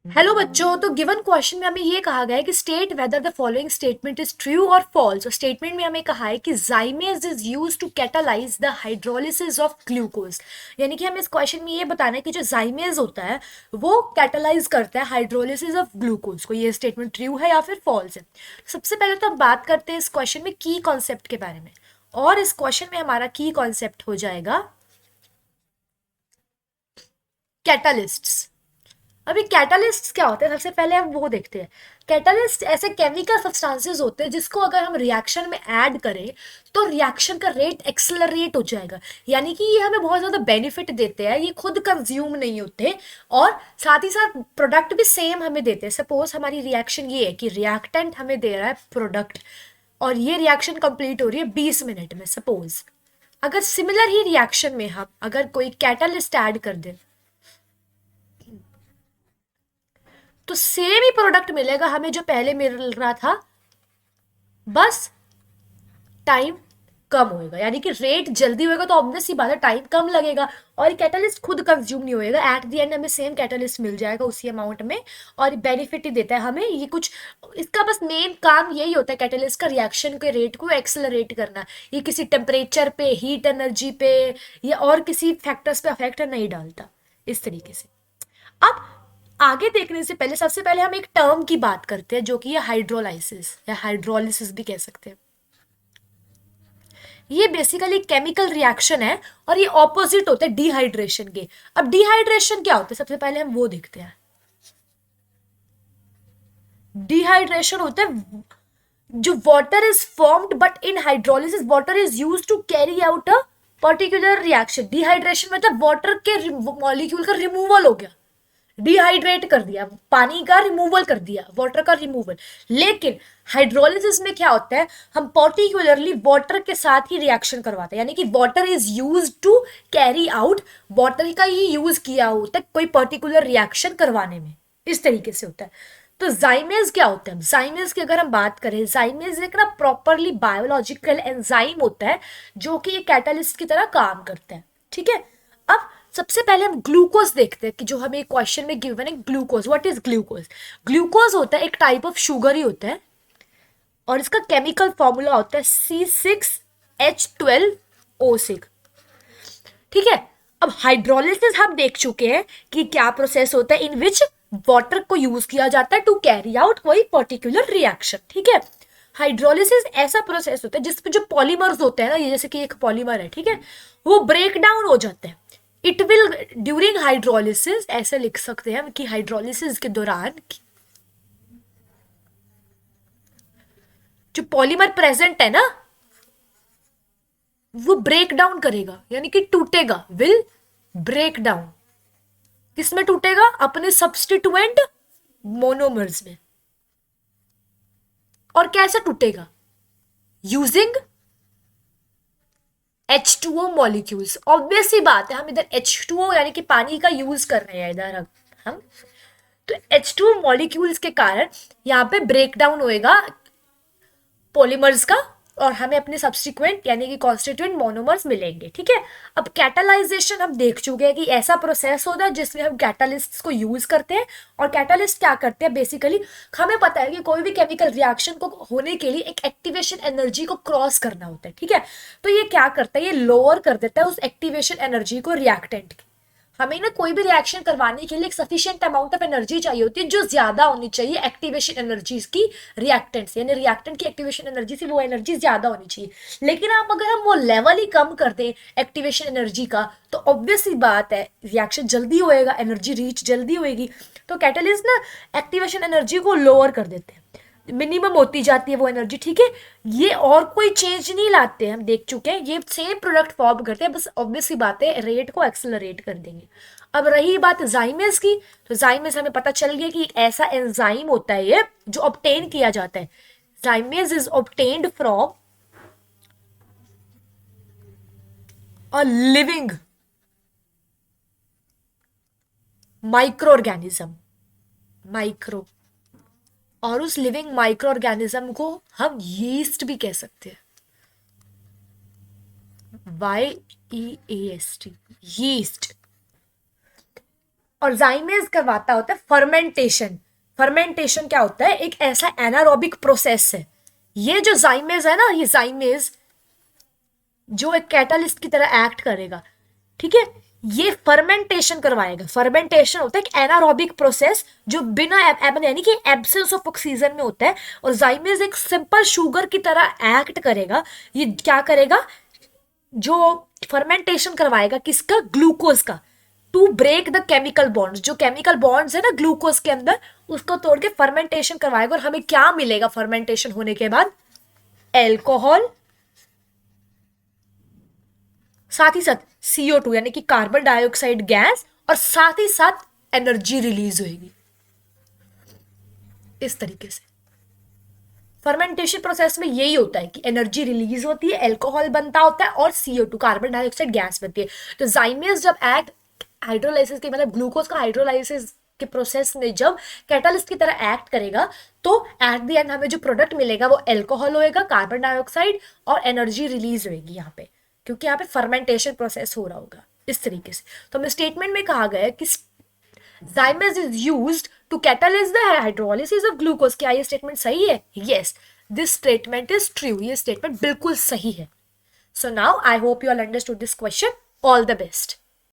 Hello बच्चों। तो given question में हमें ये कहा गया है कि state whether the following statement is true और फॉल्स। और स्टेटमेंट में हमें कहा है कि zymase is use to catalyse the hydrolysis of glucose. यानी कि हमें इस क्वेश्चन में ये बताना है कि जो जाइमेज होता है वो कैटालाइज करता है हाइड्रोलिसिस ऑफ ग्लूकोज को। ये स्टेटमेंट ट्रू है या फिर फॉल्स है। सबसे पहले तो हम बात करते हैं इस क्वेश्चन में की कॉन्सेप्ट के बारे में। और इस क्वेश्चन में हमारा की कॉन्सेप्ट हो जाएगा कैटालिस्ट्स। अभी कैटालिस्ट क्या होते हैं, सबसे पहले हम वो देखते हैं। कैटालिस्ट ऐसे केमिकल सब्सटेंसेस होते हैं जिसको अगर हम रिएक्शन में ऐड करें तो रिएक्शन का रेट एक्सेलरेट हो जाएगा। यानी कि ये हमें बहुत ज़्यादा बेनिफिट देते हैं, ये खुद कंज्यूम नहीं होते और साथ ही साथ प्रोडक्ट भी सेम हमें देते हैं। सपोज हमारी रिएक्शन ये है कि रिएक्टेंट हमें दे रहा है प्रोडक्ट और ये रिएक्शन कंप्लीट हो रही है 20 मिनट में। सपोज अगर सिमिलर ही रिएक्शन में हम अगर कोई कैटालिस्ट ऐड कर दें तो सेम ही प्रोडक्ट मिलेगा हमें जो पहले मिल रहा था, बस टाइम कम होएगा। यानी कि रेट जल्दी होएगा तो ऑब्वियस सी बात है टाइम कम लगेगा और कैटलिस्ट खुद कंज्यूम नहीं होएगा। एट द एंड हमें सेम कैटलिस्ट मिल जाएगा उसी अमाउंट में और बेनिफिट ही देता है हमें। ये कुछ इसका बस मेन काम यही होता है कैटलिस्ट का, रिएक्शन के रेट को एक्सेलरेट करना। ये किसी टेम्परेचर पे, हीट एनर्जी पे या और किसी फैक्टर्स पे अफेक्ट नहीं डालता इस तरीके से। अब आगे देखने से पहले सबसे पहले हम एक टर्म की बात करते हैं जो कि है हाइड्रोलाइसिस या हाइड्रोलिसिस भी कह सकते हैं। ये बेसिकली केमिकल रिएक्शन है और ये ऑपोजिट होते हैं डिहाइड्रेशन के। अब डिहाइड्रेशन क्या होता है, सबसे पहले हम वो देखते हैं। डिहाइड्रेशन होता है जो water is formed but in hydrolysis water is used to carry out a particular reaction. Dehydration मतलब वाटर के मॉलिक्यूल का रिमूवल हो गया, डिहाइड्रेट कर दिया, पानी का रिमूवल कर दिया, वाटर का रिमूवल। लेकिन हाइड्रोलिसिस में क्या होता है, हम पर्टिकुलरली वाटर के साथ ही रिएक्शन करवाते हैं। यानी कि water is use to carry out, water का ही यूज किया होता है कोई पर्टिकुलर रिएक्शन करवाने में। इस तरीके से होता है। तो जाइमेज क्या होता है, जाइमेज की अगर हम बात करें, जाइमेज एक ना प्रॉपरली बायोलॉजिकल एंजाइम होता है जो कि एक कैटालिस्ट की तरह काम करता है। ठीक है। अब सबसे पहले हम ग्लूकोज देखते हैं कि जो हमें क्वेश्चन में गिवन है glucose. What is glucose? Glucose होता है एक टाइप ऑफ शुगर ही होता है और इसका केमिकल फॉर्मूला होता है C6H12O6। ठीक है। अब हाइड्रोलिसिस हम देख चुके हैं कि क्या प्रोसेस होता है, इन विच वाटर को यूज किया जाता है टू कैरी आउट कोई पर्टिकुलर रिएक्शन। ठीक है। हाइड्रोलिसिस ऐसा प्रोसेस होता है जिसमें जो पॉलीमर्स होते हैं ना, ये जैसे कि एक पॉलीमर है, ठीक है, वो ब्रेक डाउन हो जाते हैं। इट विल ड्यूरिंग हाइड्रोलिसिस, ऐसे लिख सकते हैं हम कि हाइड्रोलिसिस के दौरान जो पॉलीमर प्रेजेंट है ना वो ब्रेक डाउन करेगा, यानी कि टूटेगा, विल ब्रेक डाउन। किसमें टूटेगा? अपने सब्स्टिट्यूएंट मोनोमर्स में। और कैसे टूटेगा? Using H2O molecules. ऑब्वियस सी बात है, हम इधर H2O यानी कि पानी का यूज कर रहे हैं इधर हम तो H2O मॉलिक्यूल्स के कारण यहाँ पे ब्रेक डाउन होएगा पॉलीमर्स का और हमें अपने सब्सिक्वेंट यानी कि कॉन्स्टिट्यूएंट मोनोमर्स मिलेंगे। ठीक है। अब कैटालाइजेशन हम देख चुके हैं कि ऐसा प्रोसेस होता है जिसमें हम कैटालिस्ट को यूज करते हैं। और कैटालिस्ट क्या करते हैं, बेसिकली हमें पता है कि कोई भी केमिकल रिएक्शन को होने के लिए एक एक्टिवेशन एनर्जी को क्रॉस करना होता है। ठीक है। तो ये क्या करता है, ये लोअर कर देता है उस एक्टिवेशन एनर्जी को रिएक्टेंट की। हमें ना कोई भी रिएक्शन करवाने के लिए एक सफिशिएंट अमाउंट ऑफ एनर्जी चाहिए होती है जो ज्यादा होनी चाहिए एक्टिवेशन एनर्जी की रिएक्टेंट से, यानी रिएक्टेंट की एक्टिवेशन एनर्जी से वो एनर्जी ज्यादा होनी चाहिए। लेकिन आप अगर हम वो लेवल ही कम कर दें एक्टिवेशन एनर्जी का तो ऑब्वियस ही बात है रिएक्शन जल्दी होएगा, एनर्जी रीच जल्दी होएगी। तो कैटलिस्ट ना एक्टिवेशन एनर्जी को लोअर कर देते हैं, मिनिमम होती जाती है वो एनर्जी। ठीक है। ये और कोई चेंज नहीं लाते, हम देख चुके हैं, ये सेम प्रोडक्ट फॉर्म करते हैं, बस ऑब्वियस सी बात है रेट को एक्सेलरेट कर देंगे। अब रही बात जाइमेज की, तो जाइमेज हमें पता चल गया कि एक ऐसा एंजाइम होता है ये जो ऑब्टेन किया जाता है। जाइमेज is obtained from a living micro organism, micro, और उस लिविंग माइक्रो ऑर्गेनिज्म को हम यीस्ट भी कह सकते हैं। YEAST, yeast. और जाइमेज करवाता होता है फर्मेंटेशन। फर्मेंटेशन क्या होता है, एक ऐसा एनारोबिक प्रोसेस है। ये जो जाइमेज है ना, ये जाइमेज जो एक कैटालिस्ट की तरह एक्ट करेगा, ठीक है, ये फर्मेंटेशन करवाएगा। फर्मेंटेशन होता है एक एनारोबिक प्रोसेस जो बिना यानी कि एब्सेंस ऑफ ऑक्सीजन में होता है, और जाइमेज एक सिंपल शुगर की तरह एक्ट करेगा। ये क्या करेगा, जो फर्मेंटेशन करवाएगा किसका, ग्लूकोज का, to break the chemical bonds. जो केमिकल बॉन्ड्स है ना ग्लूकोज के अंदर, उसको तोड़ के फर्मेंटेशन करवाएगा, और हमें क्या मिलेगा फर्मेंटेशन होने के बाद, एल्कोहल, साथ ही साथ CO2 यानी कि कार्बन डाइऑक्साइड गैस, और साथ ही साथ एनर्जी रिलीज होगी। इस तरीके से फर्मेंटेशन प्रोसेस में यही होता है कि एनर्जी रिलीज होती है, एल्कोहल बनता होता है, और CO2 कार्बन डाइऑक्साइड गैस बनती है। तो जाइमेज जब एक्ट हाइड्रोलाइसिस के मतलब ग्लूकोज का हाइड्रोलाइसिस के प्रोसेस में जब कैटालिस्ट की तरह एक्ट करेगा, तो एट द एंड हमें जो प्रोडक्ट मिलेगा वो एल्कोहल होएगा, कार्बन डाइऑक्साइड, और एनर्जी रिलीज होगी यहाँ पे, क्योंकि यहाँ पे फर्मेंटेशन प्रोसेस हो रहा होगा। इस तरीके से तो हमें स्टेटमेंट में कहा गया है कि zymase is used to catalyse the hydrolysis of glucose. क्या ये स्टेटमेंट सही है? Yes, this statement is true. ये स्टेटमेंट बिल्कुल सही है। So now I hope you all understood this question. All the best.